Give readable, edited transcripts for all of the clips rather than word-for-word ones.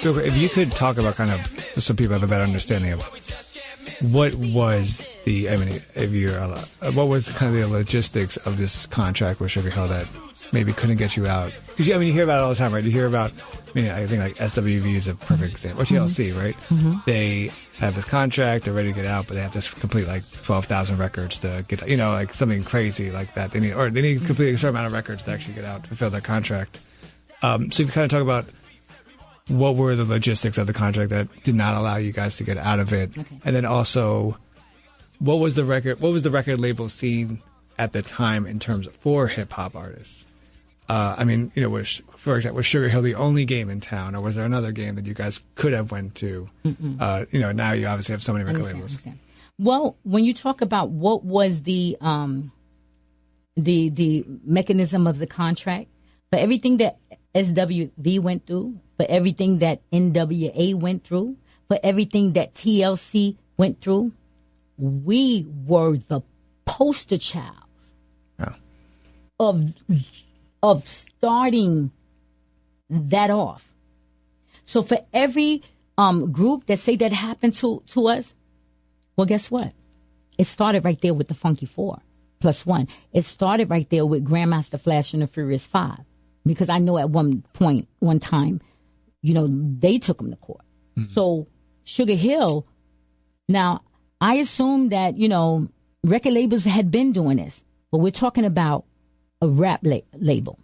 if you could talk about kind of, just so people have a better understanding of what was the, I mean, if you're, what was kind of the logistics of this contract with Sugar Hill that maybe couldn't get you out? Because, I mean, you hear about it all the time, right? You hear about, I mean, I think like SWV is a perfect example, or TLC, right? Mm-hmm. They have this contract, they're ready to get out, but they have to complete like 12,000 records to get, you know, like something crazy like that. They need to complete a certain amount of records to actually get out, to fulfill that contract. So if you kind of talk about what were the logistics of the contract that did not allow you guys to get out of it, okay. And then also what was the record label scene at the time in terms of for hip hop artists? I mean, you know, for example, was Sugar Hill the only game in town, or was there another game that you guys could have went to? You know, now you obviously have so many record labels. Understand. Well, when you talk about what was the mechanism of the contract, for everything that SWV went through, for everything that NWA went through, for everything that TLC went through, we were the poster child of starting that off. So for every group that say that happened to us, well, guess what? It started right there with the Funky 4+1. It started right there with Grandmaster Flash and the Furious 5. Because I know at one time, you know, they took them to court. Mm-hmm. So Sugar Hill, now I assume that, you know, record labels had been doing this, but we're talking about a rap label.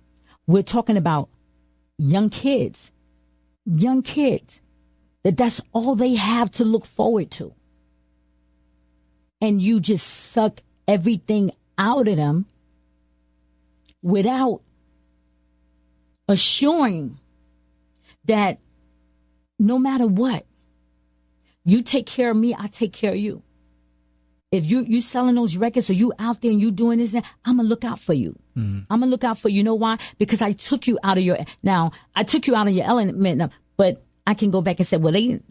We're talking about young kids, that's all they have to look forward to. And you just suck everything out of them without assuring that no matter what, you take care of me, I take care of you. If you selling those records or you out there and you doing this, I'm going to look out for you. Mm-hmm. I'm going to look out for you. You know why? Because I took you out of your element, but I can go back and say, well, they didn't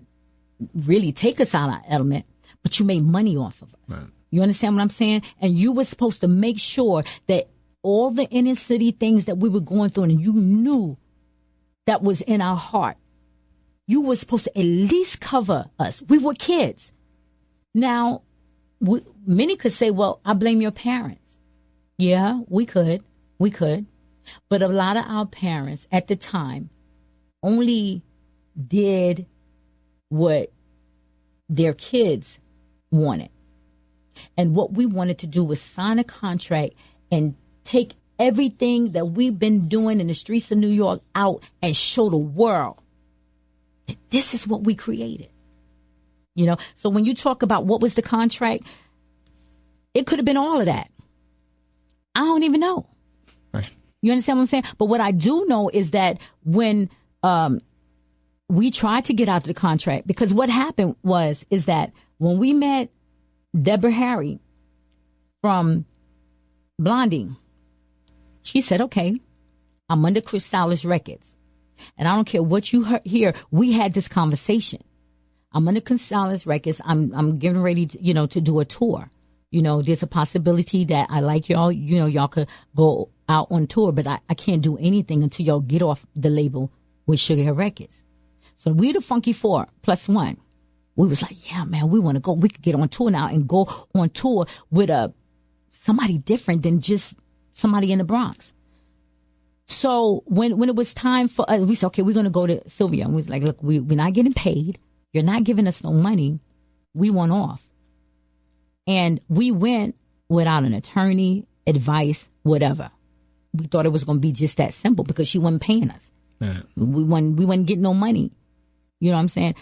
really take us out of our element, but you made money off of us. Right. You understand what I'm saying? And you were supposed to make sure that all the inner city things that we were going through and you knew that was in our heart, you were supposed to at least cover us. We were kids. Now, many could say, well, I blame your parents. Yeah, we could. But a lot of our parents at the time only did what their kids wanted. And what we wanted to do was sign a contract and take everything that we've been doing in the streets of New York out and show the world that this is what we created. You know, so when you talk about what was the contract, it could have been all of that. I don't even know. Right. You understand what I'm saying? But what I do know is that when we tried to get out of the contract, because what happened is that when we met Deborah Harry from Blondie, she said, okay, I'm under Chrysalis Records. And I don't care what you hear. We had this conversation. I'm under Chrysalis Records. I'm getting ready to, to do a tour. You know, there's a possibility that I like y'all. You know, y'all could go out on tour, but I can't do anything until y'all get off the label with Sugar Hill Records. So we're the Funky 4+1. We was like, yeah, man, we want to go. We could get on tour now and go on tour with somebody different than just somebody in the Bronx. So when it was time for us, we said, okay, we're going to go to Sylvia. And we was like, look, we're not getting paid. You're not giving us no money. We want off. And we went without an attorney, advice, whatever. We thought it was going to be just that simple because she wasn't paying us. Right. We wasn't getting no money. You know what I'm saying?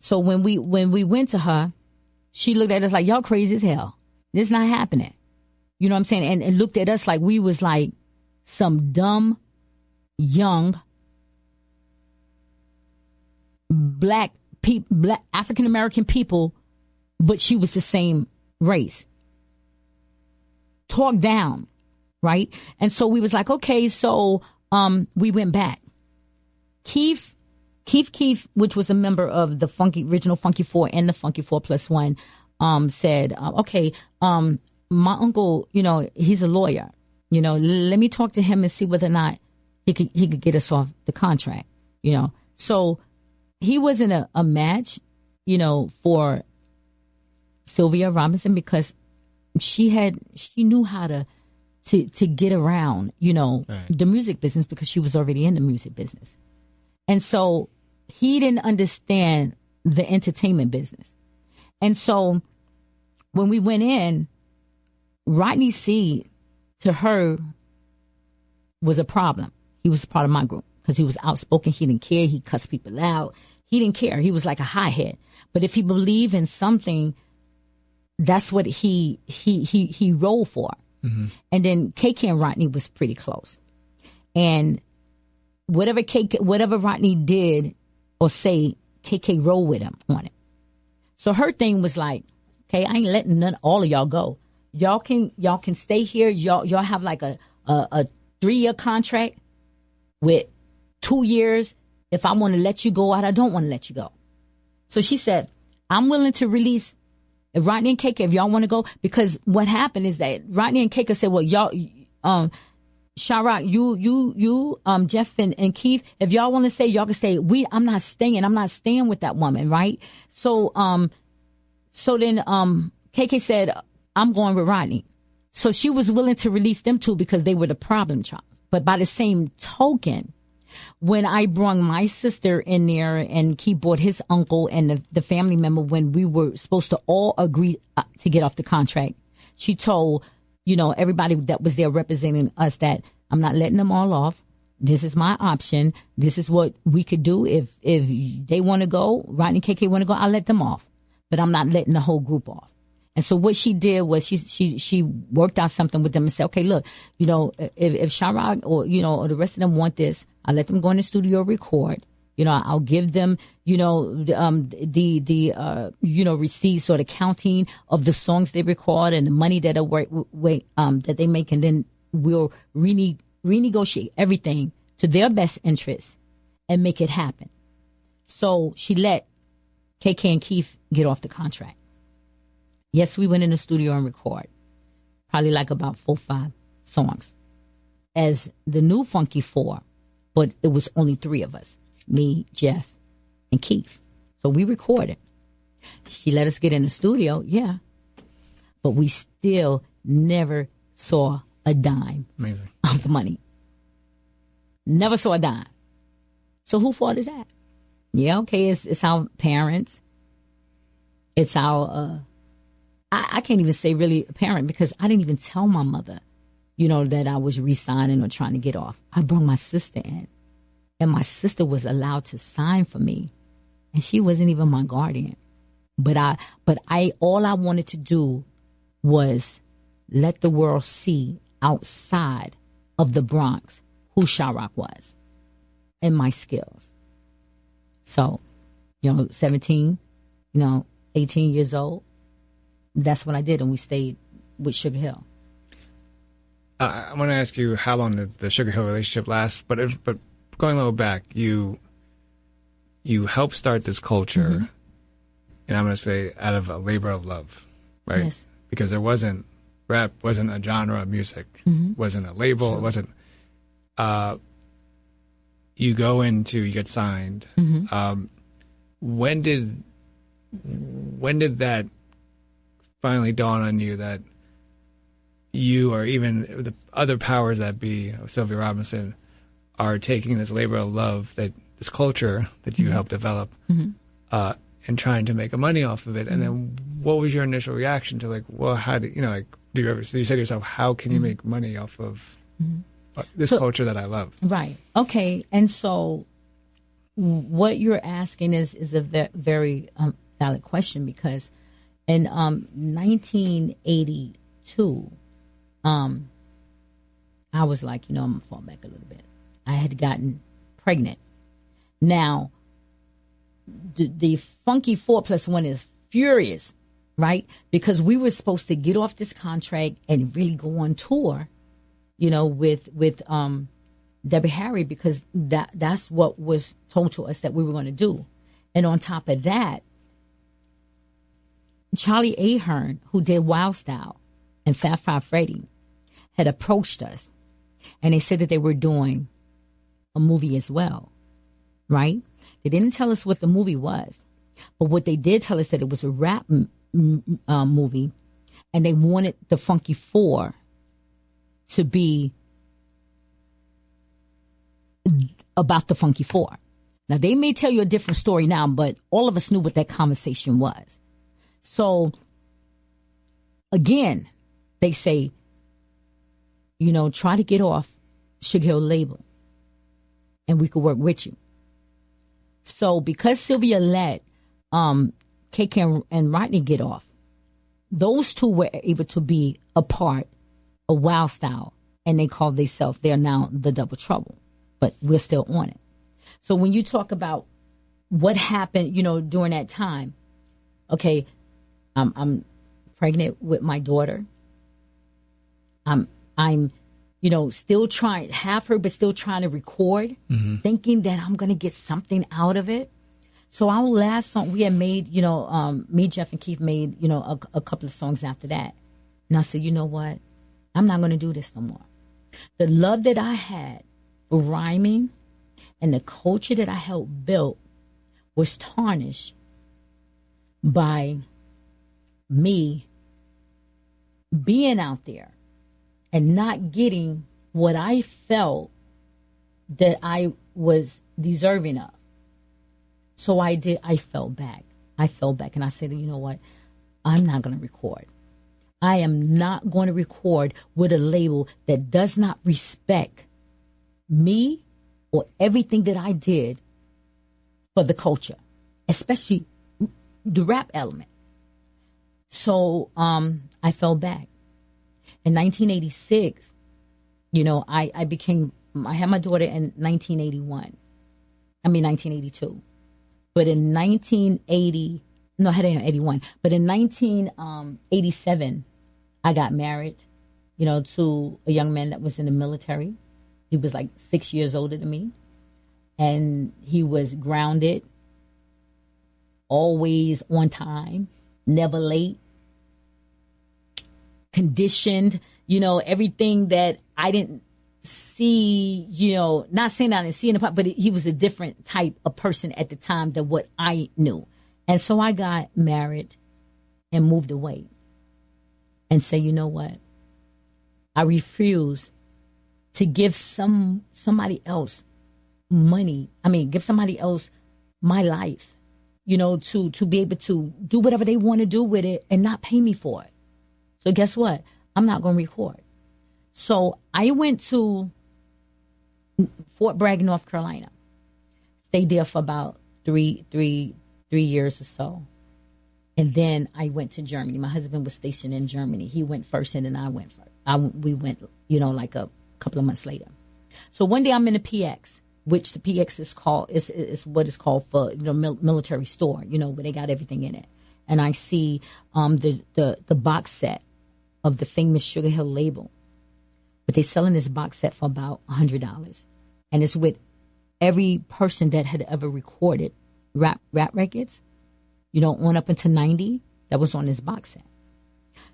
So when we went to her, she looked at us like, y'all crazy as hell. This not happening. You know what I'm saying? And looked at us like we was like some dumb, young, black African-American people, but she was the same race. Talk down, right? And so we was like, okay, so we went back. Keith, which was a member of the original Funky 4 and the Funky 4+1, said, okay, my uncle, he's a lawyer. Let me talk to him and see whether or not he could get us off the contract. So he wasn't a match, for Sylvia Robinson, because she knew how to get around, right. the music business, because she was already in the music business. And so he didn't understand the entertainment business. And so when we went in, Rodney C, to her, was a problem. He was part of my group because he was outspoken. He didn't care. He cussed people out. He didn't care. He was like a hothead. But if he believed in something, that's what he rolled for. Mm-hmm. And then KK and Rodney was pretty close. And whatever Rodney did or say, KK rolled with him on it. So her thing was like, okay, I ain't letting all of y'all go. Y'all can stay here. Y'all have like a 3-year contract with 2 years. If I want to let you go out, I don't want to let you go. So she said, I'm willing to release Rodney and KK if y'all want to go, because what happened is that Rodney and KK said, well, y'all, Sha-Roc, you, Jeff and Keith, if y'all want to stay, y'all can stay. I'm not staying with that woman, right? So then KK said, I'm going with Rodney. So she was willing to release them two because they were the problem child. But by the same token, when I brought my sister in there and Keith brought his uncle and the family member, when we were supposed to all agree to get off the contract, she told, everybody that was there representing us that I'm not letting them all off. This is my option. This is what we could do. If they want to go, Rodney and KK want to go, I'll let them off. But I'm not letting the whole group off. And so what she did was she worked out something with them and said, okay, look, if Sha-Roc or the rest of them want this, I'll let them go in the studio record. I'll give them, the receipts or the counting of the songs they record and the money that that they make, and then we'll renegotiate everything to their best interest and make it happen. So she let KK and Keith get off the contract. Yes, we went in the studio and record probably like about 4 or 5 songs as the new Funky Four, but it was only 3 of us. Me, Jeff, and Keith. So we recorded. She let us get in the studio, yeah. But we still never saw a dime Amazing. Of the money. Never saw a dime. So whose fault is that? Yeah, okay, it's our parents. It's our, I can't even say really a parent, because I didn't even tell my mother, that I was re-signing or trying to get off. I brought my sister in. And my sister was allowed to sign for me, and she wasn't even my guardian. But all I wanted to do was let the world see outside of the Bronx who Sha-Roc was and my skills. So, 17, 18 years old, that's what I did, and we stayed with Sugar Hill. I want to ask you how long did the Sugar Hill relationship last, but going a little back, you helped start this culture, mm-hmm. and I'm going to say out of a labor of love, right? Yes. Because rap wasn't a genre of music, mm-hmm. wasn't a label, Sure. It wasn't. You get signed. Mm-hmm. When did that finally dawn on you that you, or even the other powers that be, Sylvia Robinson, are taking this labor of love, this culture that you mm-hmm. helped develop, mm-hmm. and trying to make a money off of it? Mm-hmm. And then what was your initial reaction to how do you say to yourself, how can you mm-hmm. make money off of mm-hmm. this culture that I love? Right. Okay. And so what you're asking is a very valid question, because in 1982, I was like, I'm going to fall back a little bit. I had gotten pregnant. Now, the Funky 4+1 is furious, right? Because we were supposed to get off this contract and really go on tour, with Debbie Harry, because that's what was told to us that we were going to do. And on top of that, Charlie Ahern, who did Wild Style and Fat Five Freddy, had approached us, and they said that they were doing a movie as well, right? They didn't tell us what the movie was. But what they did tell us that it was a rap movie, and they wanted the Funky Four to be about the Funky Four. Now, they may tell you a different story now, but all of us knew what that conversation was. So, again, they say, try to get off Sugar Hill label, and we could work with you. So, because Sylvia let KK and Rodney get off, those two were able to be a part of Wild Style, and they called themselves, they're now the Double Trouble, but we're still on it. So when you talk about what happened, during that time, okay, I'm pregnant with my daughter. I'm still trying, have her, but still trying to record, thinking that I'm going to get something out of it. So our last song we had made, me, Jeff, and Keith made, a couple of songs after that. And I said, you know what? I'm not going to do this no more. The love that I had for rhyming and the culture that I helped build was tarnished by me being out there and not getting what I felt that I was deserving of. So I fell back. And I said, you know what? I'm not going to record. I am not going to record with a label that does not respect me or everything that I did for the culture, especially the rap element. So I fell back. In 1986, I had my daughter in 1982. But in 1980, no, I had it in 81. But in 1987, I got married, to a young man that was in the military. He was like 6 years older than me. And he was grounded, always on time, never late, conditioned, everything that I didn't see, not saying I didn't see in the pop, but he was a different type of person at the time than what I knew. And so I got married and moved away and say, you know what? I refuse to give somebody else money. Give somebody else my life, to be able to do whatever they want to do with it and not pay me for it. So guess what? I'm not going to record. So I went to Fort Bragg, North Carolina. Stayed there for about three years or so. And then I went to Germany. My husband was stationed in Germany. He went first and then I went first. We went, like a couple of months later. So one day I'm in a PX, which the PX is called, is what it's called for, military store, where they got everything in it. And I see the box set of the famous Sugar Hill label. But they're selling this box set for about $100. And it's with every person that had ever recorded rap records, on up until 90, that was on this box set.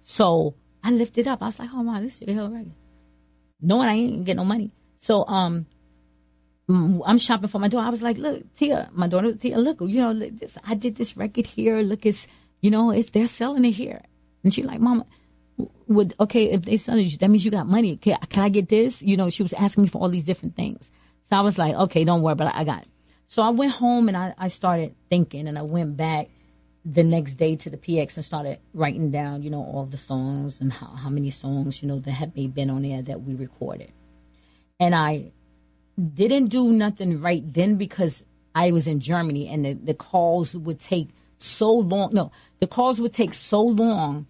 So I lifted up. I was like, oh, my, this is Sugar Hill record. Knowing I ain't getting no money. So I'm shopping for my daughter. I was like, look, Tia, my daughter, Tia, look, look, this, I did this record here. Look, they're selling it here. And she's like, Mama, if they sell it, that means you got money. Can I get this? She was asking me for all these different things. So I was like, okay, don't worry, but I got it. So I went home and I started thinking, and I went back the next day to the PX and started writing down, all the songs and how many songs, that had been on there that we recorded. And I didn't do nothing right then because I was in Germany and the calls would take so long. No, the calls would take so long.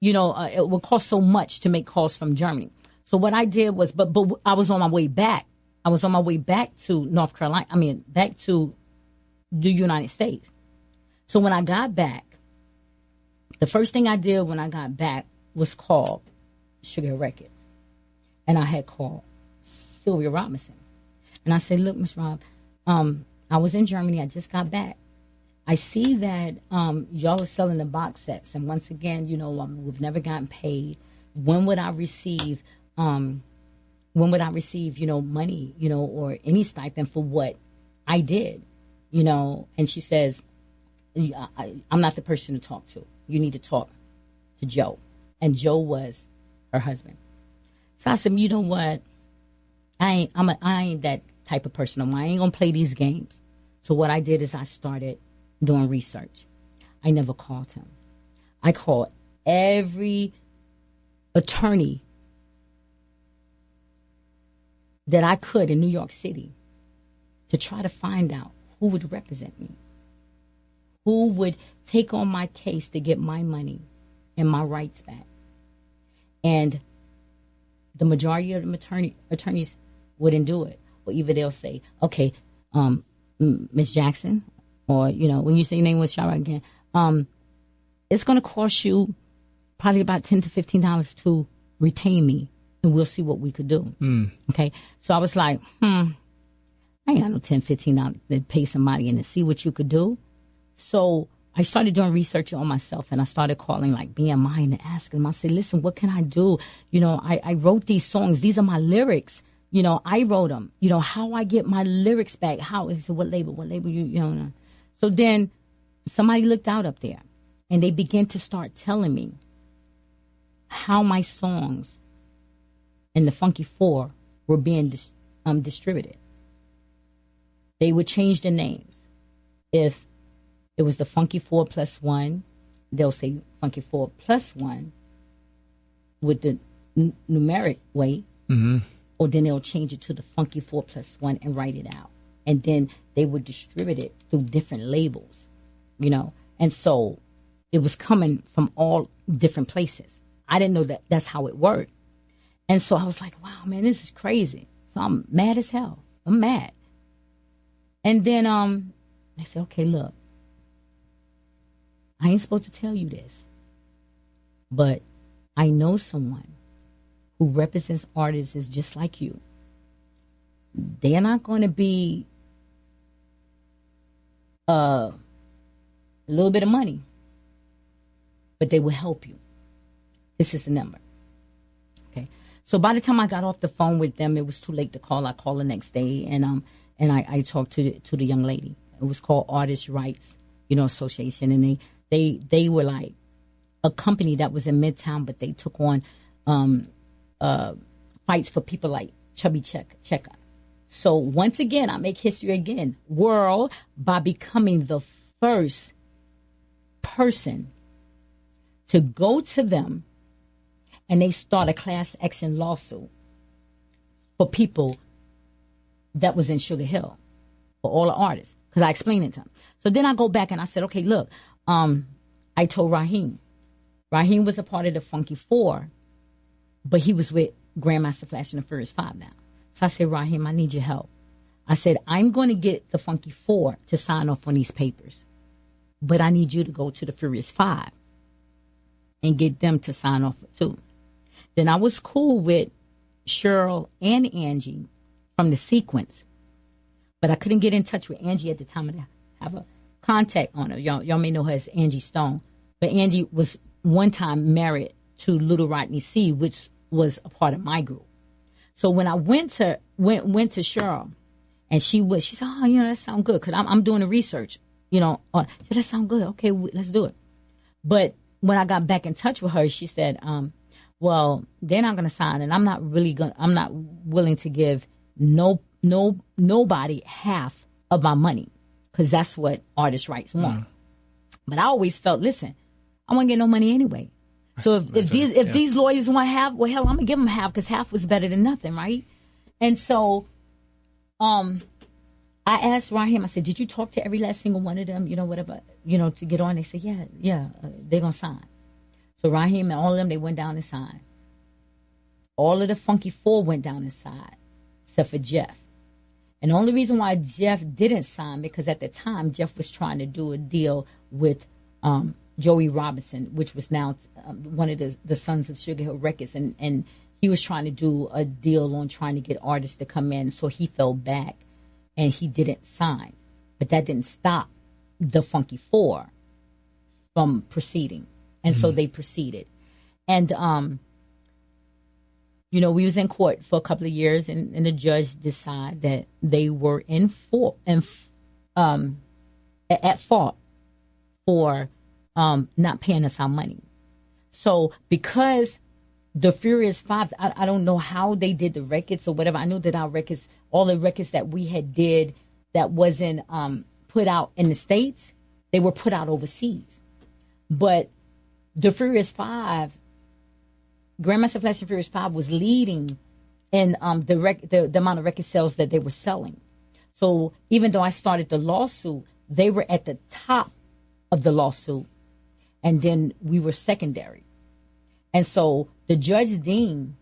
It would cost so much to make calls from Germany. So what I did was, but I was on my way back. I was on my way back to North Carolina. Back to the United States. So when I got back, the first thing I did when I got back was call Sugar Hill Records. And I had called Sylvia Robinson. And I said, look, Miss Rob, I was in Germany. I just got back. I see that y'all are selling the box sets, and once again, we've never gotten paid. When would I receive, money, or any stipend for what I did? and she says, I'm not the person to talk to. You need to talk to Joe. And Joe was her husband. So I said, you know what? I ain't that type of person. I ain't going to play these games. So what I did is I started doing research. I never called him. I called every attorney that I could in New York City to try to find out who would represent me, who would take on my case to get my money and my rights back. And the majority of the attorneys wouldn't do it. Or either they'll say, okay, Miss Jackson, or, when you say your name was Sha-Rock again, it's going to cost you probably about $10 to $15 to retain me, and we'll see what we could do. Okay? So I was like, I ain't got no $10, $15 to pay somebody and to see what you could do. So I started doing research on myself, and I started calling like BMI and asking them. I said, listen, what can I do? I wrote these songs. These are my lyrics. I wrote them. How I get my lyrics back. How is what label you. So then somebody looked out up there, and they began to start telling me how my songs in the Funky Four were being distributed. They would change the names. If it was the Funky Four plus one, they'll say Funky Four plus one with the numeric way, or then they'll change it to the Funky Four plus one and write it out. And then they would distribute it through different labels, And so it was coming from all different places. I didn't know that that's how it worked. And so I was like, wow, man, this is crazy. So I'm mad as hell. I'm mad. And then they said, okay, look, I ain't supposed to tell you this, but I know someone who represents artists is just like you. They're not going to be a little bit of money, but they will help you. This is the number. Okay. So by the time I got off the phone with them, it was too late to call. I called the next day, and I talked to the young lady. It was called Artist Rights, Association, and they were like a company that was in Midtown, but they took on fights for people like Chubby Checker. So once again, I make history again, world, by becoming the first person to go to them, and they start a class action lawsuit for people that was in Sugar Hill, for all the artists, because I explained it to them. So then I go back and I said, okay, look, I told Raheem. Raheem was a part of the Funky Four, but he was with Grandmaster Flash and the Furious Five now. So I said, Raheem, I need your help. I said, I'm going to get the Funky Four to sign off on these papers, but I need you to go to the Furious Five and get them to sign off too. Then I was cool with Cheryl and Angie from the Sequence, but I couldn't get in touch with Angie at the time. I have a contact on her. Y'all may know her as Angie Stone, but Angie was one time married to Little Rodney C, which was a part of my group. So when I went to Cheryl, and she said, oh, that sounds good, because I'm doing the research, she said, that sounds good. Okay, let's do it. But when I got back in touch with her, she said, well, they're not going to sign, and I'm not willing to give nobody half of my money, because that's what artist rights want. But I always felt, listen, I won't get no money anyway. So if these lawyers want half, well, hell, I'm gonna give them half, because half was better than nothing, right? And so, I asked Raheem. I said, "Did you talk to every last single one of them? Whatever, to get on?" They said, "Yeah, they're gonna sign." So Raheem and all of them, they went down and signed. All of the Funky Four went down and signed, except for Jeff. And the only reason why Jeff didn't sign, because at the time Jeff was trying to do a deal with Joey Robinson, which was now one of the sons of Sugar Hill Records, and he was trying to do a deal on trying to get artists to come in, so he fell back and he didn't sign. But that didn't stop the Funky Four from proceeding, and so they proceeded. And we was in court for a couple of years, and the judge decided that they were in at fault for not paying us our money. So because the Furious Five, I don't know how they did the records or whatever. I knew that our records, all the records that we had did that wasn't put out in the States, they were put out overseas. But the Furious Five, Grandmaster Flash and Furious Five was leading in the amount of record sales that they were selling. So even though I started the lawsuit, they were at the top of the lawsuit, and then we were secondary. And so the judge deemed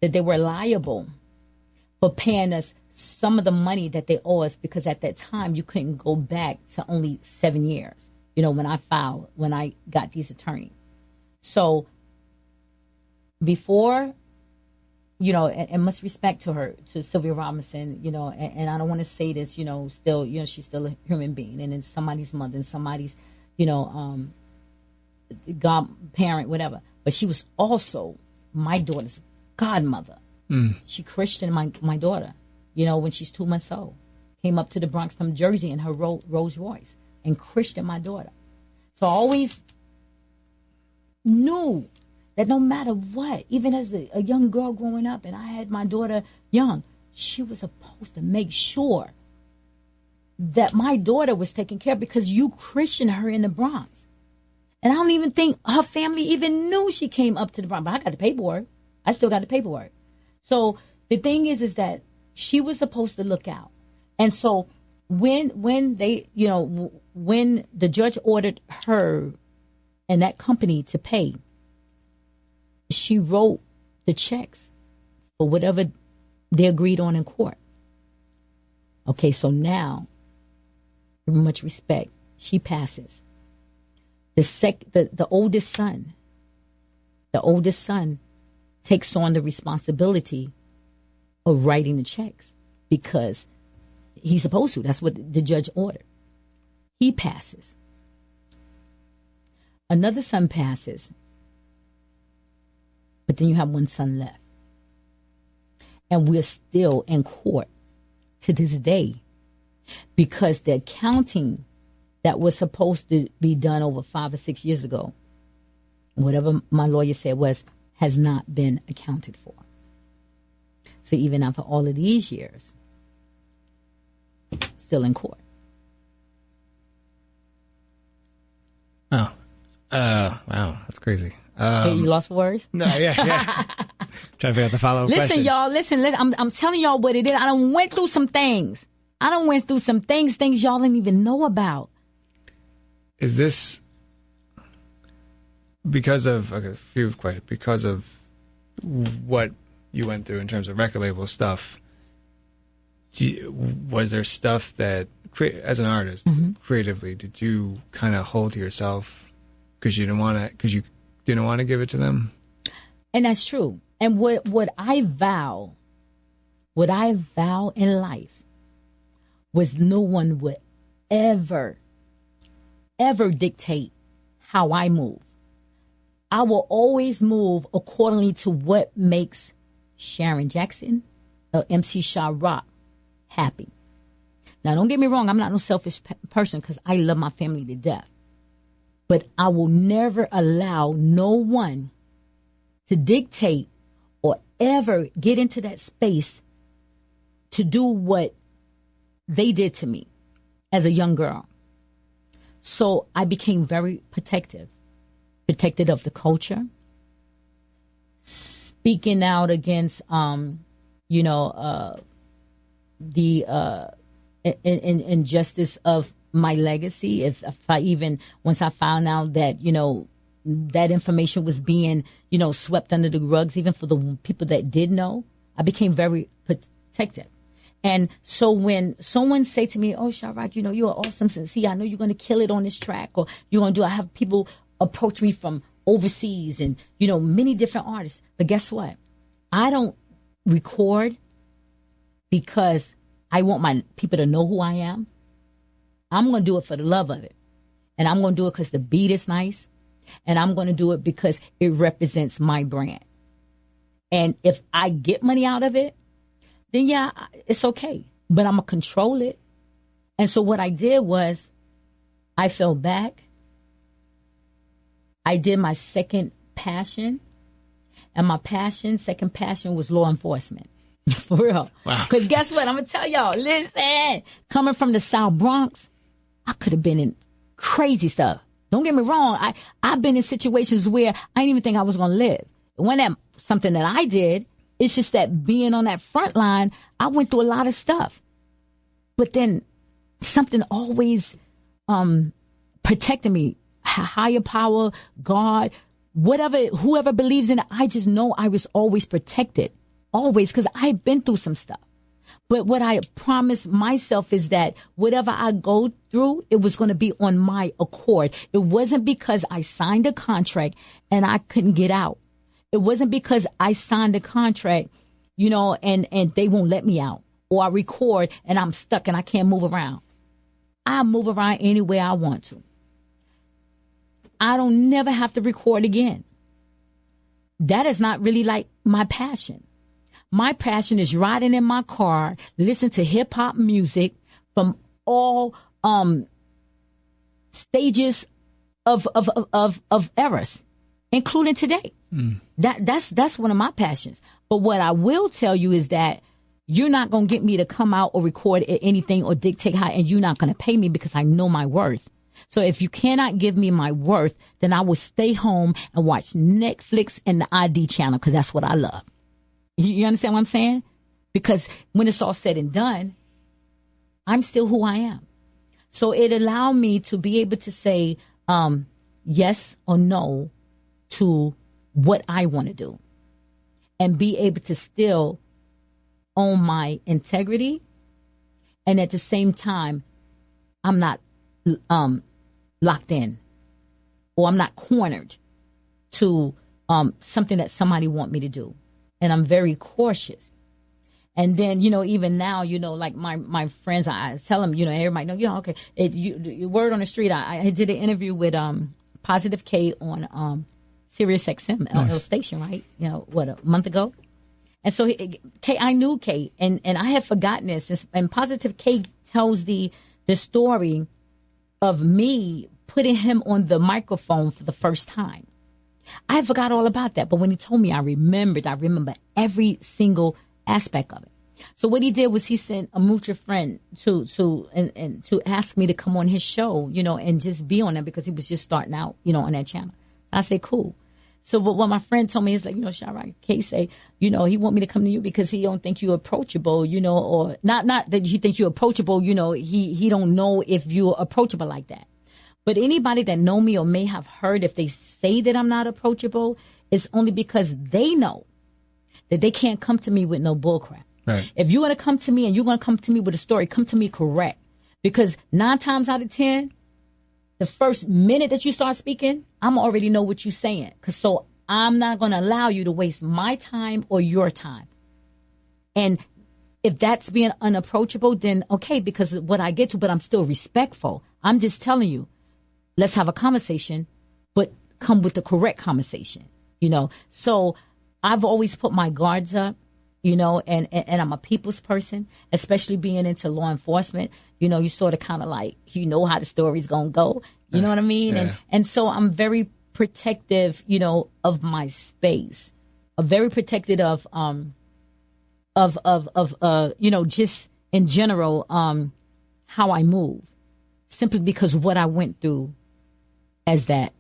that they were liable for paying us some of the money that they owe us, because at that time you couldn't go back to only 7 years, when I got these attorneys. So before, and much respect to her, to Sylvia Robinson, and I don't want to say this, still, she's still a human being, and it's somebody's mother and somebody's, godparent, whatever. But she was also my daughter's godmother. She christened my daughter, when she's 2 months old. Came up to the Bronx from Jersey in her Rolls Royce and christened my daughter. So I always knew that no matter what, even as a young girl growing up, and I had my daughter young, she was supposed to make sure that my daughter was taken care of, because you christened her in the Bronx. And I don't even think her family even knew she came up to the Bronx. But I got the paperwork. I still got the paperwork. So the thing is that she was supposed to look out. And so when they, when the judge ordered her and that company to pay, she wrote the checks for whatever they agreed on in court. Okay, so now, with much respect, she passes. The oldest son takes on the responsibility of writing the checks, because he's supposed to. That's what the judge ordered. He passes. Another son passes. But then you have one son left. And we're still in court to this day, because the accounting that was supposed to be done over 5 or 6 years ago, whatever my lawyer said has not been accounted for. So even after all of these years, still in court. Oh, wow, that's crazy. Hey, you lost for words? No, yeah. Trying to figure out the follow-up question. Listen, y'all, listen. I'm telling y'all what it is. I done went through some things. Things y'all didn't even know about. Is this because of, okay, a few questions, because of what you went through in terms of record label stuff? Was there stuff that, as an artist, creatively, did you kind of hold to yourself because you didn't want to give it to them? And that's true. And what I vow in life was no one would ever dictate how I move. I will always move accordingly to what makes Sharon Jackson or MC Sha-Rock happy. Now, don't get me wrong. I'm not no selfish person, because I love my family to death. But I will never allow no one to dictate or ever get into that space to do what they did to me as a young girl. So I became very protected of the culture, speaking out against, the injustice of my legacy. If I even, once I found out that, that information was being, swept under the rugs, even for the people that did know, I became very protective. And so when someone say to me, "Oh, Sha-Roc, you're awesome. See, I know you're going to kill it on this track," or you're going to do, I have people approach me from overseas and, many different artists. But guess what? I don't record because I want my people to know who I am. I'm going to do it for the love of it. And I'm going to do it because the beat is nice. And I'm going to do it because it represents my brand. And if I get money out of it, then yeah, it's okay. But I'm going to control it. And so what I did was I fell back. I did my second passion. And my second passion was law enforcement. For real. Wow. Because guess what? I'm going to tell y'all. Listen, coming from the South Bronx, I could have been in crazy stuff. Don't get me wrong. I've been in situations where I didn't even think I was going to live. It wasn't something that I did. It's just that being on that front line, I went through a lot of stuff. But then something always protected me. Higher power, God, whoever believes in it, I just know I was always protected. Always, because I've been through some stuff. But what I promised myself is that whatever I go through, it was going to be on my accord. It wasn't because I signed a contract and I couldn't get out. It wasn't because I signed a contract, and they won't let me out. Or I record and I'm stuck and I can't move around. I move around any way I want to. I don't never have to record again. That is not really like my passion. My passion is riding in my car, listening to hip hop music from all stages of eras, including today. That's one of my passions. But what I will tell you is that you're not going to get me to come out or record anything or dictate how, and you're not going to pay me because I know my worth. So if you cannot give me my worth, then I will stay home and watch Netflix and the ID channel because that's what I love. You understand what I'm saying? Because when it's all said and done, I'm still who I am. So it allowed me to be able to say yes or no to what I want to do and be able to still own my integrity. And at the same time, I'm not locked in or I'm not cornered to something that somebody want me to do. And I'm very cautious. And then, even now, like my friends, I tell them, everybody know, okay. Word on the street, I did an interview with Positive K on Sirius XM LL station, right? A month ago. And so I knew K, and I had forgotten this. And Positive K tells the story of me putting him on the microphone for the first time. I forgot all about that. But when he told me, I remember every single aspect of it. So what he did was he sent a mutual friend to ask me to come on his show, and just be on it because he was just starting out, on that channel. I said, cool. So but what my friend told me is like, Sha-Rock, Kay say, he want me to come to you because he don't think you're approachable, or not that he thinks you're approachable, he don't know if you're approachable like that. But anybody that know me or may have heard, if they say that I'm not approachable, it's only because they know that they can't come to me with no bullcrap. Right. If you want to come to me and you're going to come to me with a story, come to me correct. Because 9 times out of 10, the first minute that you start speaking, I'm already know what you're saying. So I'm not going to allow you to waste my time or your time. And if that's being unapproachable, then okay, because of what I get to, but I'm still respectful. I'm just telling you. Let's have a conversation, but come with the correct conversation, So I've always put my guards up, and I'm a people's person, especially being into law enforcement. You sort of kind of like, how the story's going to go. You know what I mean? Yeah. And so I'm very protective, of my space. I'm very protective of just in general, how I move. Simply because what I went through as that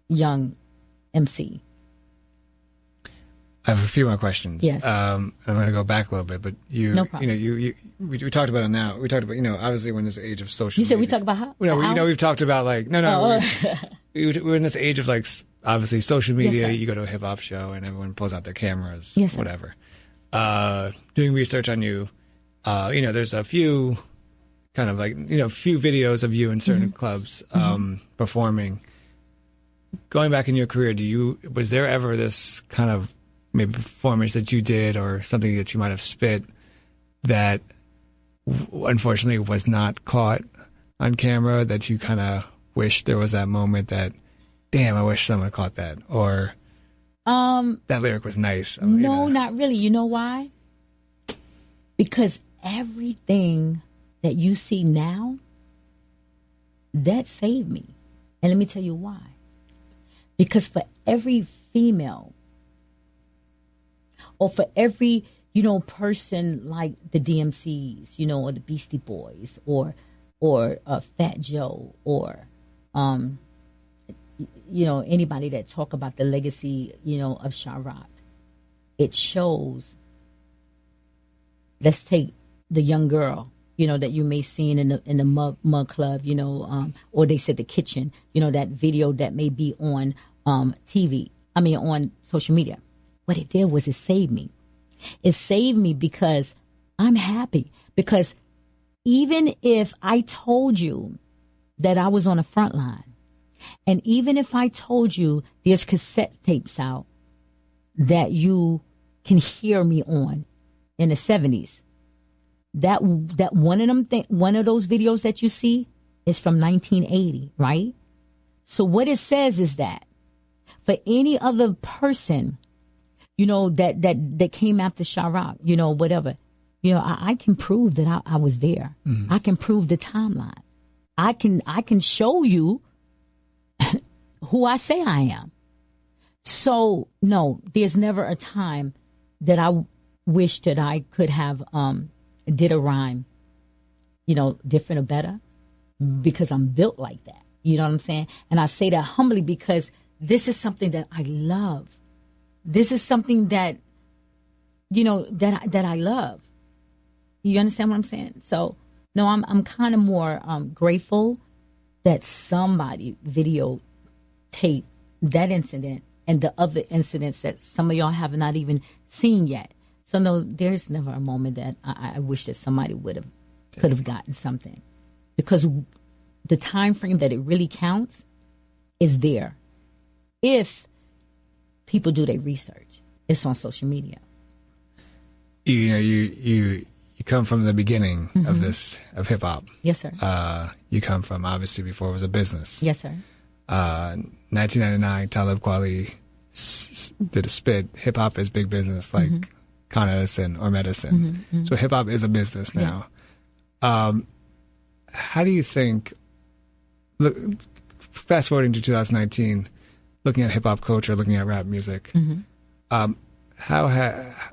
young MC. I have a few more questions. Yes. I'm going to go back a little bit, but No problem. we talked about it now. We talked about, obviously we're in this age of social You said media. we talk about how? We've talked about like, we're in this age of like, obviously social media. Yes, you go to a hip hop show and everyone pulls out their cameras, yes, whatever. Doing research on you, there's a few kind of like, few videos of you in certain clubs, performing. Going back in your career, was there ever this kind of maybe performance that you did or something that you might have spit that unfortunately was not caught on camera that you kind of wish there was that moment that, damn, I wish someone caught that, or that lyric was nice? No, not really. You know why? Because everything that you see now that saved me. And let me tell you why. Because for every female, or for every, person like the DMCs, or the Beastie Boys, or Fat Joe, or, anybody that talk about the legacy, of Sha-Roc, it shows, let's take the young girl, that you may see in the mug club, or they said the kitchen, that video that may be on on social media. What it did was it saved me. It saved me because I'm happy. Because even if I told you that I was on the front line, and even if I told you there's cassette tapes out that you can hear me on in the 70s, that one of those videos that you see is from 1980, right? So what it says is that for any other person, that came after Sha-Roc, whatever, I can prove that I was there. Mm-hmm. I can prove the timeline. I can show you who I say I am. So no, there's never a time that I wish that I could have did a rhyme, different or better, because I'm built like that. You know what I'm saying? And I say that humbly because this is something that I love. This is something that, that I love. You understand what I'm saying? So, no, I'm kind of more grateful that somebody videotaped that incident and the other incidents that some of y'all have not even seen yet. So, no, there's never a moment that I wish that somebody could have gotten something. Because the time frame that it really counts is there. If people do their research, it's on social media. You come from the beginning mm-hmm. of hip hop. Yes, sir. You come from obviously before it was a business. Yes, sir. 1999, Talib Kweli did a spit. Hip hop is big business, like mm-hmm. Con Edison or medicine. Mm-hmm, mm-hmm. So hip hop is a business now. Yes. How do you think? Look, fast forwarding to 2019, looking at hip hop culture, looking at rap music. Mm-hmm.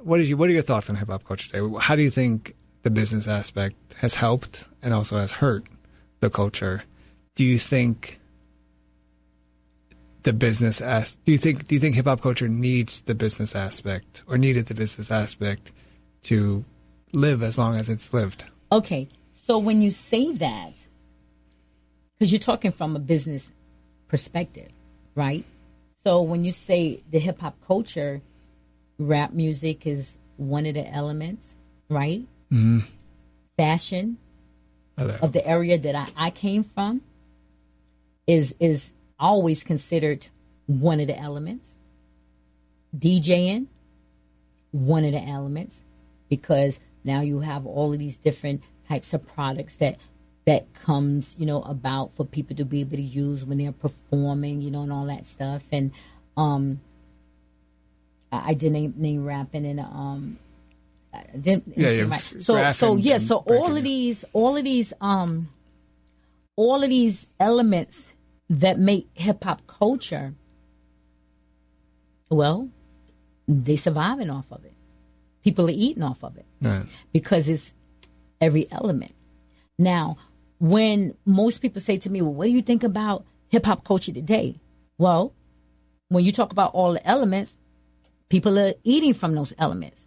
What are your thoughts on hip hop culture today? How do you think the business aspect has helped and also has hurt the culture? Do you think do you think hip hop culture needs the business aspect or needed the business aspect to live as long as it's lived? Okay, so when you say that, because you're talking from a business perspective, right? So when you say the hip hop culture, rap music is one of the elements, right? Mm-hmm. Fashion of the area that I came from is always considered one of the elements. DJing, one of the elements, because now you have all of these different types of products that comes, about for people to be able to use when they're performing, and all that stuff. And I didn't name rapping and I didn't. Yeah, so all of these elements that make hip hop culture, well, they surviving off of it. People are eating off of it because it's every element. Now, when most people say to me, well, what do you think about hip hop culture today? Well, when you talk about all the elements, people are eating from those elements.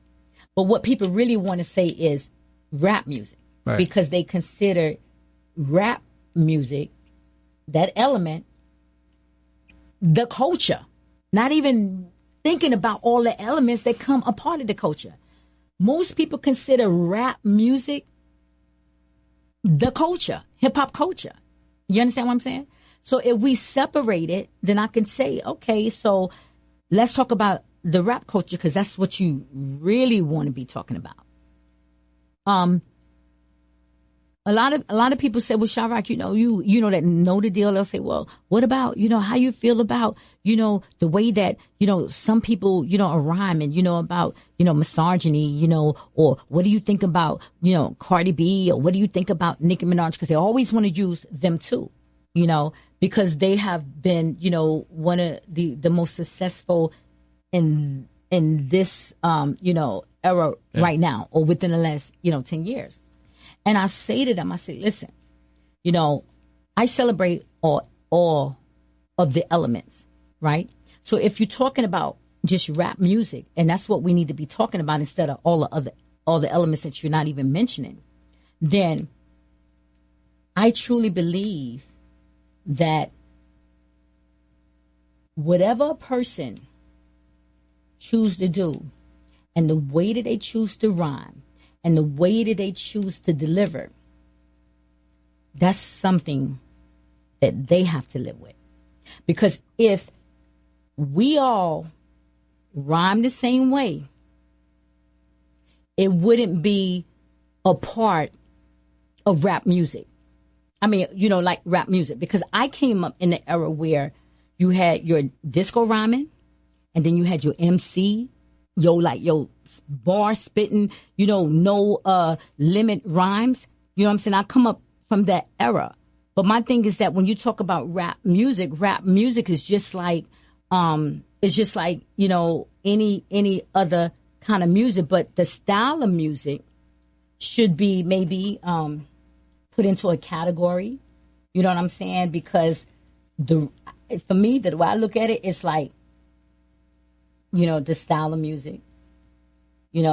But what people really want to say is rap music, right? Because they consider rap music, that element, the culture, not even thinking about all the elements that come a part of the culture. Most people consider rap music the culture, hip-hop culture. You understand what I'm saying? So if we separate it, then I can say, okay, so let's talk about the rap culture because that's what you really want to be talking about. A lot of people say, well, Sha-Roc, you know that know the deal. They'll say, well, what about, how you feel about, the way that, some people, are rhyming, about, misogyny, or what do you think about, Cardi B, or what do you think about Nicki Minaj? Because they always want to use them too. because they have been, one of the most successful in this, era right now, or within the last, 10 years. And I say to them, I say, listen, I celebrate all of the elements, right? So if you're talking about just rap music, and that's what we need to be talking about instead of all the elements that you're not even mentioning, then I truly believe that whatever a person choose to do, and the way that they choose to rhyme, and the way that they choose to deliver, that's something that they have to live with. Because if we all rhyme the same way, it wouldn't be a part of rap music. I mean, like rap music. Because I came up in the era where you had your disco rhyming, and then you had your MC, your bar spitting, no limit rhymes. You know what I'm saying? I come up from that era. But my thing is that when you talk about rap music is just like, any other kind of music. But the style of music should be maybe put into a category. You know what I'm saying? Because for me, the way I look at it, it's like, the style of music. You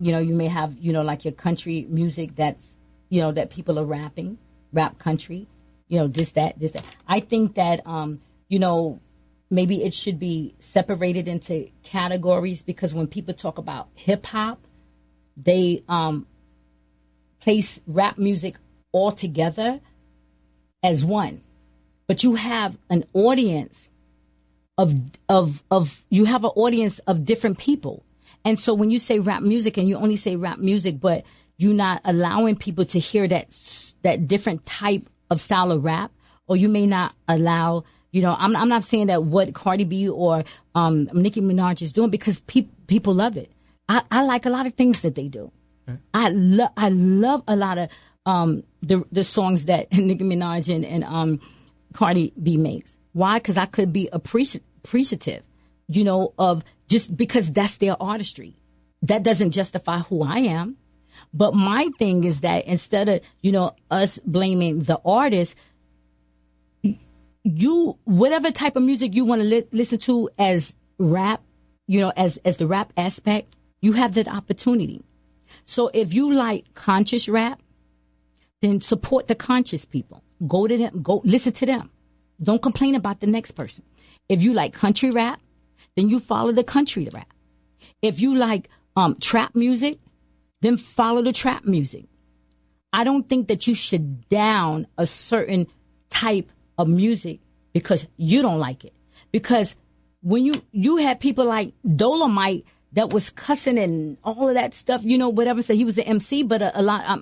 may have, like your country music that's, that people are rapping, rap country, this, that. I think that, maybe it should be separated into categories, because when people talk about hip hop, they place rap music all together as one. But you have an audience of different people. And so when you say rap music, and you only say rap music, but you're not allowing people to hear that different type of style of rap, or you may not allow, I'm not saying that what Cardi B or Nicki Minaj is doing, because people love it. I like a lot of things that they do. Okay. I love a lot of the songs that Nicki Minaj and Cardi B makes. Why? Because I could be appreciative, of just because that's their artistry. That doesn't justify who I am. But my thing is that instead of, us blaming the artist, whatever type of music you want to listen to as rap, as the rap aspect, you have that opportunity. So if you like conscious rap, then support the conscious people. Go to them, go listen to them. Don't complain about the next person. If you like country rap, then you follow the country rap. If you like trap music, then follow the trap music. I don't think that you should down a certain type of music because you don't like it. Because when you had people like Dolomite that was cussing and all of that stuff, whatever. So he was an MC, but a lot,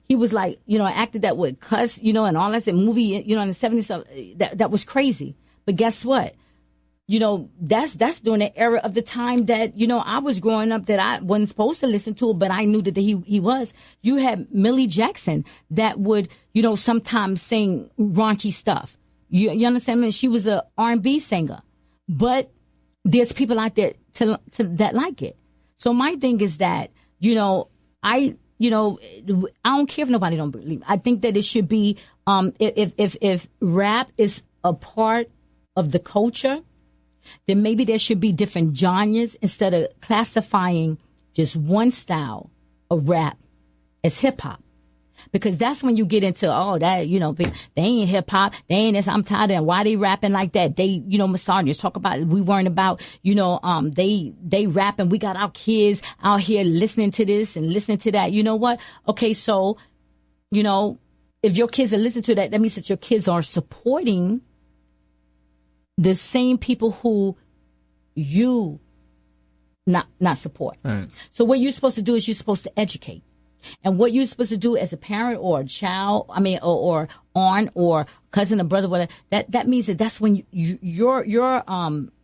he was like, an actor that would cuss, and all that movie, in the 70s. So that was crazy. But guess what? That's during the era of the time that, I was growing up, that I wasn't supposed to listen to it, but I knew that he was. You had Millie Jackson that would, sometimes sing raunchy stuff. You understand me? She was a R&B singer, but there's people out there that like it. So my thing is that, I don't care if nobody don't believe. I think that it should be, if rap is a part of the culture, then maybe there should be different genres instead of classifying just one style of rap as hip hop. Because that's when you get into, they ain't hip hop, they ain't this, I'm tired of them. Why they rapping like that? They, misogynist, talk about, we worrying about, they rapping, we got our kids out here listening to this and listening to that. You know what? Okay, so, if your kids are listening to that means that your kids are supporting the same people who you not support. Right. So what you're supposed to do is you're supposed to educate. And what you're supposed to do as a parent or a child, or aunt or cousin or brother, whatever, that means that's when your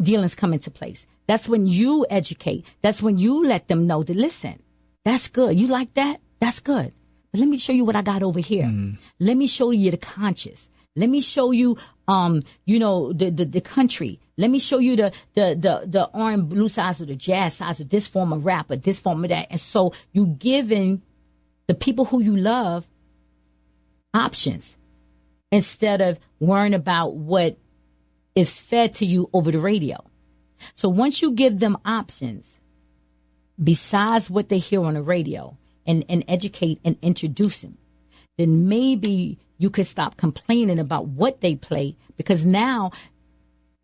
dealings come into place. That's when you educate. That's when you let them know that, listen, that's good. You like that? That's good. but let me show you what I got over here. Let me show you the conscious. Let me show you, the country. Let me show you the R&B blue sides or the jazz sides of this form of rap or this form of that. And so you giving the people who you love options instead of worrying about what is fed to you over the radio. So once you give them options, besides what they hear on the radio, and educate and introduce them, then maybe you could stop complaining about what they play, because now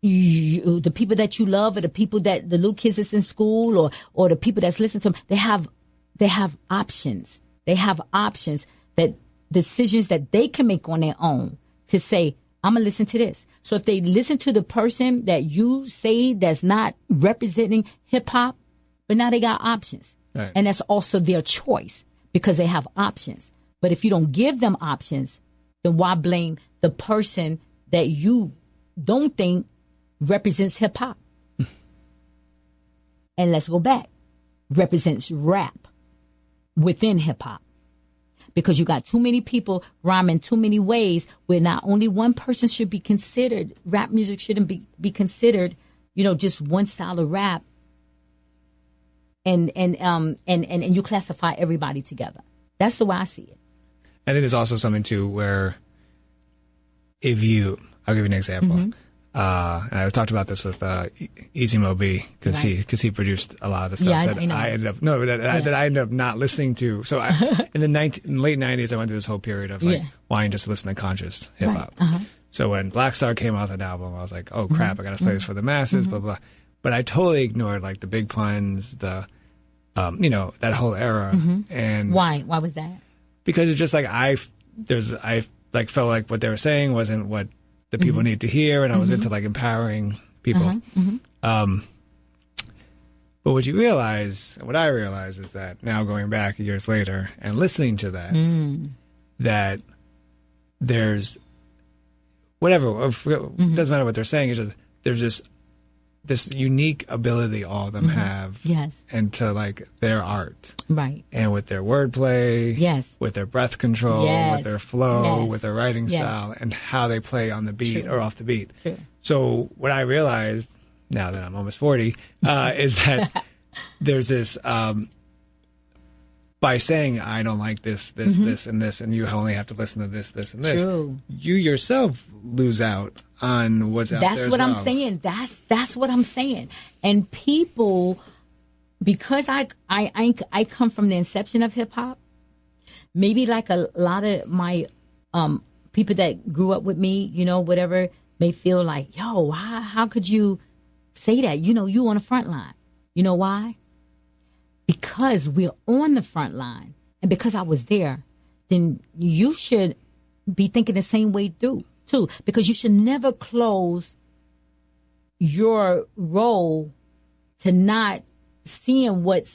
the people that you love, or the people that the little kids that's in school, or the people that's listening to them, they have options. They have options, that decisions that they can make on their own to say, I'm gonna listen to this. So if they listen to the person that you say that's not representing hip hop, but now they got options. Right. And that's also their choice, because they have options. But if you don't give them options, then why blame the person that you don't think represents hip hop? And let's go back. Represents rap within hip hop. Because you got too many people rhyming too many ways, where not only one person should be considered. Rap music shouldn't be considered, just one style of rap. And you classify everybody together. That's the way I see it. I think there's also something too where I'll give you an example. And I talked about this with Easy Mo B, because he produced a lot of the stuff that I ended up that I ended up not listening to. So in the late 90s, I went through this whole period of wanting just to listen to conscious hip hop. So when Black Star came out with an album, I was like, oh crap, I got to play this for the masses, blah blah. But I totally ignored like the big puns, the that whole era. And why was that? Because it's just like I felt like what they were saying wasn't what the people need to hear, and I was into like empowering people. But what I realize is that now going back years later and listening to that, that there's whatever, it doesn't matter what they're saying, it's just there's this unique ability all of them have, into like their art, right? And with their wordplay, with their breath control, with their flow, with their writing style, and how they play on the beat or off the beat. True. So what I realized now that I'm almost 40 is that there's this by saying I don't like this, this, and this, and you only have to listen to this, and this. True. You yourself lose out on what's out there. That's what I'm saying. That's what I'm saying. And people, because I come from the inception of hip hop, maybe like a lot of my people that grew up with me, whatever, may feel like, yo, how could you say that? You on the front line. You know why? Because we're on the front line, and because I was there, then you should be thinking the same way too. Because you should never close your role to not seeing what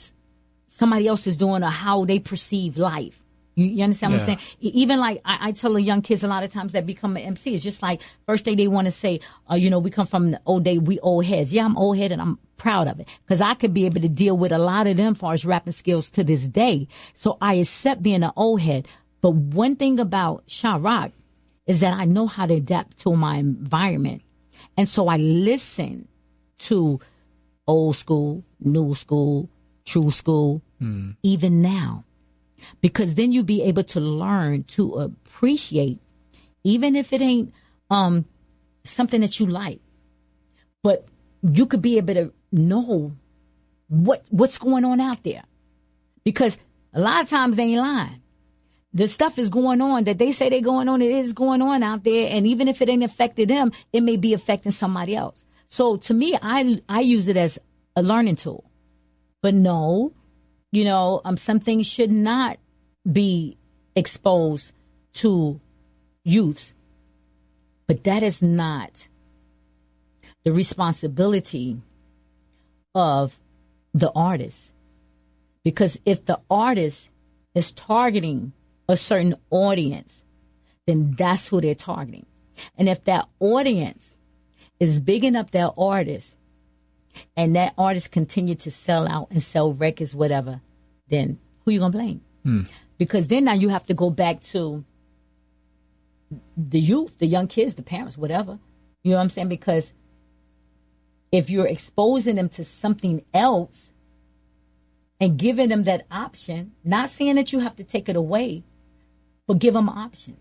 somebody else is doing or how they perceive life. You understand what I'm saying? Even like I tell the young kids a lot of times that become an MC, it's just like first day they want to say, we come from the old day, we old heads. Yeah, I'm old head and I'm proud of it, because I could be able to deal with a lot of them as far as rapping skills to this day. So I accept being an old head. But one thing about Sha-Roc is that I know how to adapt to my environment. And so I listen to old school, new school, true school, even now. Because then you'll be able to learn to appreciate, even if it ain't something that you like. But you could be able to know what's going on out there. Because a lot of times they ain't lying. The stuff is going on that they say they're going on. It is going on out there. And even if it ain't affected them, it may be affecting somebody else. So to me, I use it as a learning tool. But no, some things should not be exposed to youth. But that is not the responsibility of the artist. Because if the artist is targeting a certain audience, then that's who they're targeting. And if that audience is bigging up their artist, and that artist continue to sell out and sell records, whatever, then who you gonna blame? Because then now you have to go back to the youth, the young kids, the parents, whatever. You know what I'm saying? Because if you're exposing them to something else and giving them that option, not saying that you have to take it away, but give them options.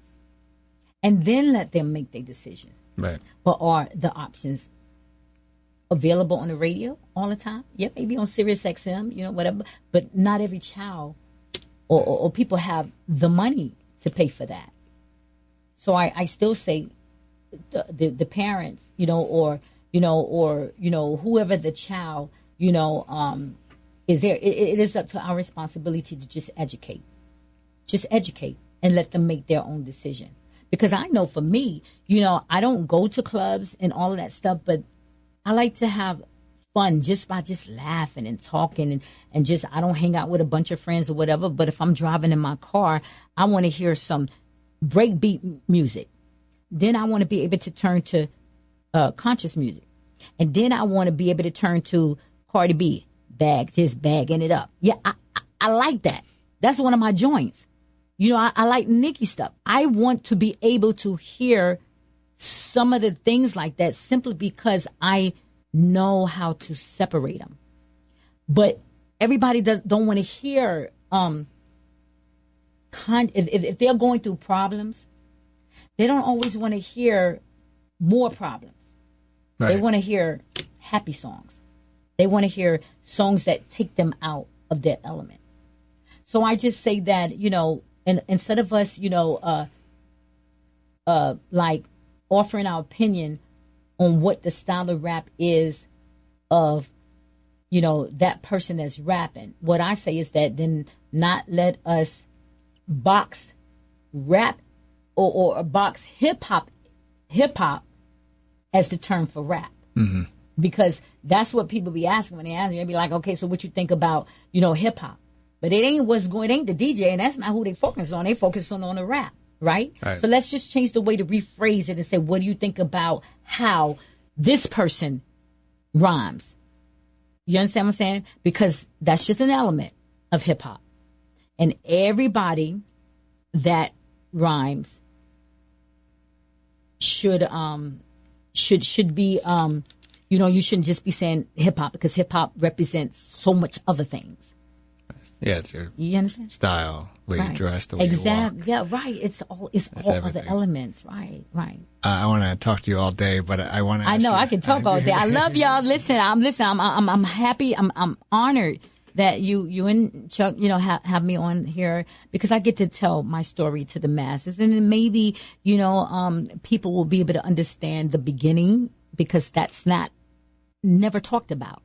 And then let them make their decisions. Right. But are the options available on the radio all the time? Yeah, maybe on Sirius XM, whatever. But not every child or people have the money to pay for that. So I still say the parents, or whoever the child, is there. It is up to our responsibility to just educate and let them make their own decision. Because I know for me, I don't go to clubs and all of that stuff, but I like to have fun just by just laughing and talking and just, I don't hang out with a bunch of friends or whatever, but if I'm driving in my car, I want to hear some breakbeat music. Then I want to be able to turn to conscious music. And then I want to be able to turn to Cardi B, just bagging it up. Yeah, I like that. That's one of my joints. I like Nicki stuff. I want to be able to hear some of the things like that simply because I know how to separate them. But everybody don't want to hear if they're going through problems, they don't always want to hear more problems. Right. They want to hear happy songs. They want to hear songs that take them out of their element. So I just say that, and instead of us, like offering our opinion on what the style of rap is of, that person that's rapping, what I say is that then not let us box rap or box hip hop as the term for rap. Mm-hmm. Because that's what people be asking when they ask me. They be like, okay, so what you think about, hip hop? But it ain't the DJ, and that's not who they focus on. They focus on the rap, right? So let's just change the way to rephrase it and say, what do you think about how this person rhymes? You understand what I'm saying? Because that's just an element of hip hop. And everybody that rhymes should be, you shouldn't just be saying hip hop because hip hop represents so much other things. Yeah, it's your you understand? Style, the way you dress, the way you walk. Exactly. Yeah, right. It's all other elements. Right. I want to talk to you all day, but I want to. I know I can talk all day. I love y'all. I'm happy. I'm honored that you and Chuck, have me on here because I get to tell my story to the masses, and then maybe people will be able to understand the beginning because that's never talked about.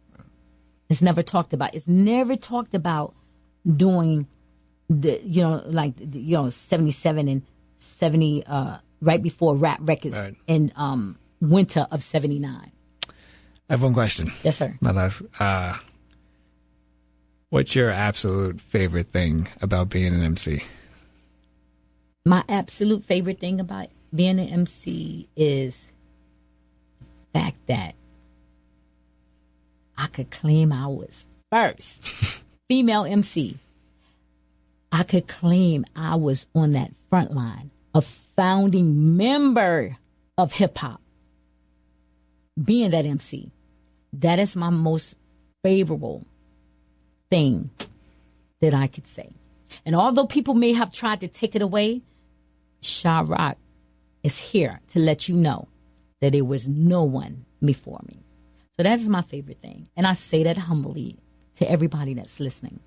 It's never talked about. It's never talked about doing the 77 and 70 right before rap records in winter of 79. I have one question. Yes, sir. My last. What's your absolute favorite thing about being an MC? My absolute favorite thing about being an MC is the fact that I could claim I was first female MC. I could claim I was on that front line, a founding member of hip hop. Being that MC, that is my most favorable thing that I could say. And although people may have tried to take it away, Sha-Roc is here to let you know that there was no one before me. So that is my favorite thing. And I say that humbly to everybody that's listening.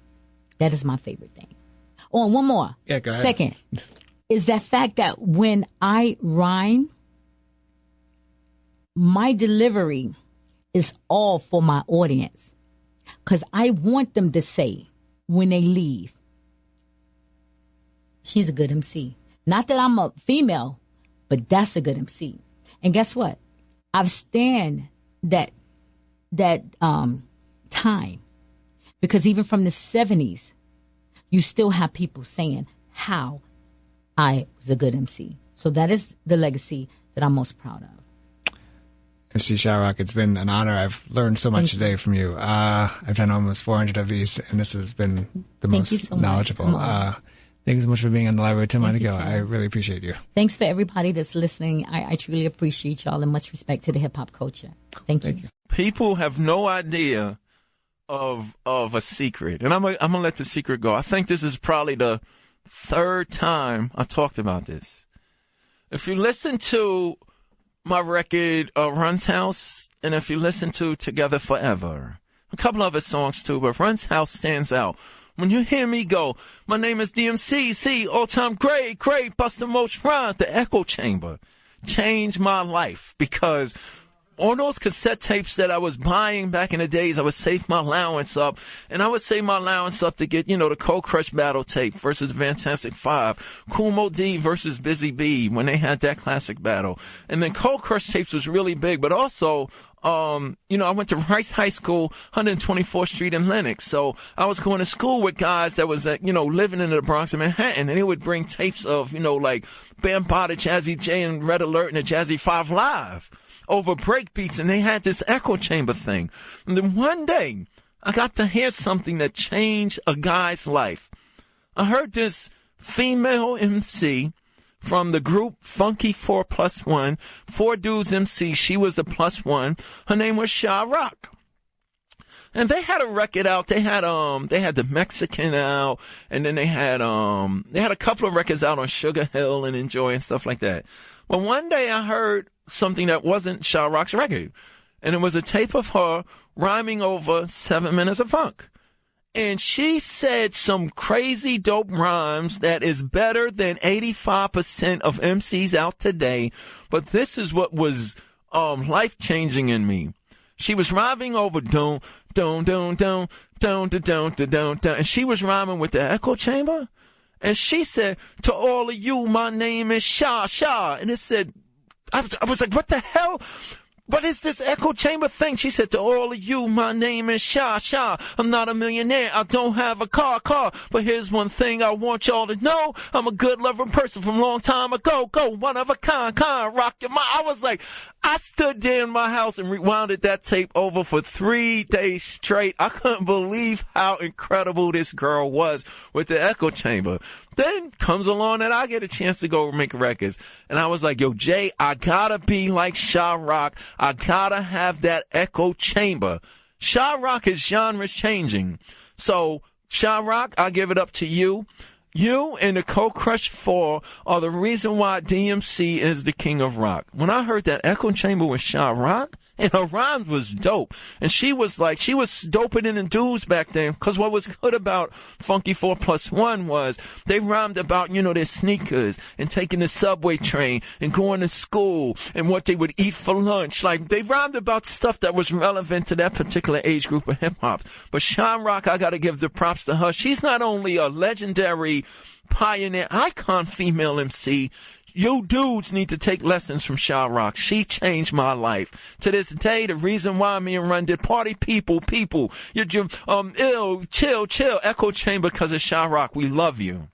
That is my favorite thing. Oh, and one more. Yeah, go ahead. Second, is that fact that when I rhyme, my delivery is all for my audience. Because I want them to say when they leave, she's a good MC. Not that I'm a female, but that's a good MC. And guess what? I've stand that time. Because even from the 70s, you still have people saying how I was a good MC. So that is the legacy that I'm most proud of. MC Sha-Roc. It's been an honor. I've learned so much today from you. I've done almost 400 of these, and this has been the most knowledgeable. Thank you so much for being on the Live with Tim Einenkel. I really appreciate you. Thanks for everybody that's listening. I truly appreciate y'all, and much respect to the hip-hop culture. Thank you. People have no idea of a secret, and I'm gonna let the secret go. I think this is probably the third time I talked about this. If you listen to my record, Run's House, and if you listen to Together Forever, a couple of his songs too, but Run's House stands out. When you hear me go, my name is DMC, all-time great, bust the most rhyme, the echo chamber changed my life, because on those cassette tapes that I was buying back in the days, I would save my allowance up, and I would save my allowance up to get, the Cold Crush battle tape versus Fantastic Five, Kool Moe Dee versus Busy Bee when they had that classic battle. And then Cold Crush tapes was really big, but also, I went to Rice High School, 124th Street in Lenox. So I was going to school with guys that was, living in the Bronx and Manhattan, and they would bring tapes of, like Bambaataa, Jazzy J, and Red Alert, and the Jazzy 5 Live over breakbeats, and they had this echo chamber thing. And then one day, I got to hear something that changed a guy's life. I heard this female MC from the group Funky 4+1, 4 dudes MC. She was the +1. Her name was Sha-Roc. And they had a record out. They had the Mexican out, and then they had a couple of records out on Sugar Hill and Enjoy and stuff like that. But one day I heard something that wasn't Sha-Roc's record, and it was a tape of her rhyming over 7 minutes of funk. And she said some crazy dope rhymes that is better than 85% of MCs out today. But this is what was life-changing in me. She was rhyming over don, don, don, don, don, don, don, don, don, don. And she was rhyming with the echo chamber. And she said, to all of you, my name is Sha, Sha. And it said, I was like, what the hell? What is this echo chamber thing? She said, to all of you, my name is Sha, Sha. I'm not a millionaire. I don't have a car. But here's one thing I want y'all to know. I'm a good loving person from a long time ago. One of a kind, rock your mind. I was like, I stood there in my house and rewinded that tape over for 3 days straight. I couldn't believe how incredible this girl was with the echo chamber. Then comes along that I get a chance to go make records. And I was like, yo, Jay, I gotta be like Sha-Roc. I gotta have that echo chamber. Sha-Roc is genre changing. So, Sha-Roc, I give it up to you. You and the Cold Crush 4 are the reason why DMC is the king of rock. When I heard that echo chamber with Sha-Roc, and her rhymes was dope. And she was doper than the dudes back then. Cause what was good about Funky 4+1 was they rhymed about, their sneakers and taking the subway train and going to school and what they would eat for lunch. Like, they rhymed about stuff that was relevant to that particular age group of hip hop. But Sha-Roc, I gotta give the props to her. She's not only a legendary pioneer, icon female MC. You dudes need to take lessons from Sha-Roc. She changed my life. To this day, the reason why me and Run did party people, you're chill, echo chamber because of Sha-Roc. We love you.